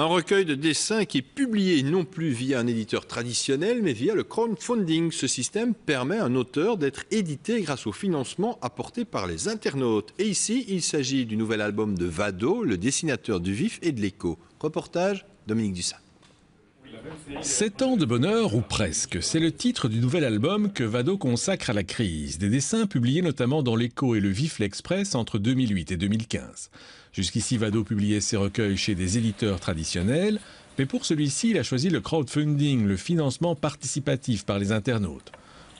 Un recueil de dessins qui est publié non plus via un éditeur traditionnel, mais via le crowdfunding. Ce système permet à un auteur d'être édité grâce au financement apporté par les internautes. Et ici, il s'agit du nouvel album de Vado, le dessinateur du vif et de l'écho. Reportage, Dominique Dussin. 7 ans de bonheur, ou presque, c'est le titre du nouvel album que Vado consacre à la crise. Des dessins publiés notamment dans l'Écho et le Vif l'Express entre 2008 et 2015. Jusqu'ici, Vado publiait ses recueils chez des éditeurs traditionnels, mais pour celui-ci, il a choisi le crowdfunding, le financement participatif par les internautes.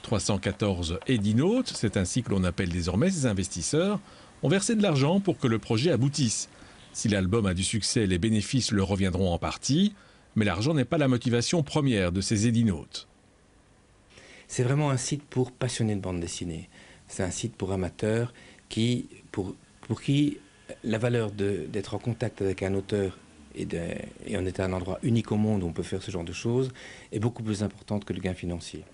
314 édinautes, c'est ainsi que l'on appelle désormais ces investisseurs, ont versé de l'argent pour que le projet aboutisse. Si l'album a du succès, les bénéfices leur reviendront en partie. Mais l'argent n'est pas la motivation première de ces édinautes. C'est vraiment un site pour passionnés de bande dessinée. C'est un site pour amateurs pour qui la valeur d'être en contact avec un auteur et en être à un endroit unique au monde où on peut faire ce genre de choses est beaucoup plus importante que le gain financier.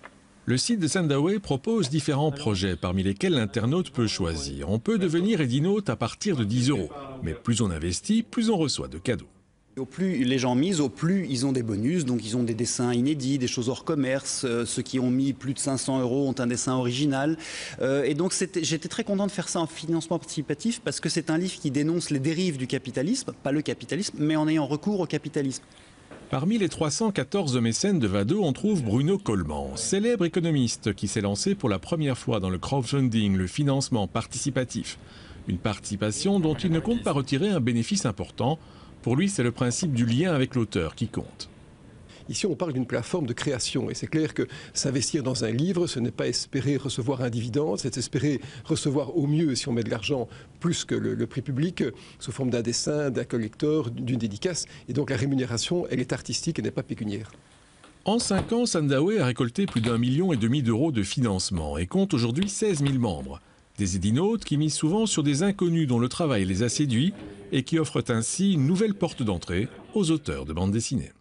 Le site de Sendaway propose différents projets parmi lesquels l'internaute peut choisir. On peut devenir édinaute à partir de 10 €. Mais plus on investit, plus on reçoit de cadeaux. Au plus les gens misent, au plus ils ont des bonus, donc ils ont des dessins inédits, des choses hors commerce. Ceux qui ont mis plus de 500 € ont un dessin original. Et donc j'étais très content de faire ça en financement participatif parce que c'est un livre qui dénonce les dérives du capitalisme, pas le capitalisme, mais en ayant recours au capitalisme. Parmi les 314 mécènes de Vado, on trouve Bruno Coleman, célèbre économiste qui s'est lancé pour la première fois dans le crowdfunding, le financement participatif. Une participation dont il ne compte pas retirer un bénéfice important. Pour lui, c'est le principe du lien avec l'auteur qui compte. Ici, on parle d'une plateforme de création et c'est clair que s'investir dans un livre, ce n'est pas espérer recevoir un dividende, c'est espérer recevoir au mieux, si on met de l'argent, plus que le prix public, sous forme d'un dessin, d'un collector, d'une dédicace. Et donc la rémunération, elle est artistique et n'est pas pécuniaire. En 5 ans, Sendaway a récolté plus d'1,5 million d'euros de financement et compte aujourd'hui 16 000 membres. Des édinautes qui misent souvent sur des inconnus dont le travail les a séduits et qui offrent ainsi une nouvelle porte d'entrée aux auteurs de bande dessinée.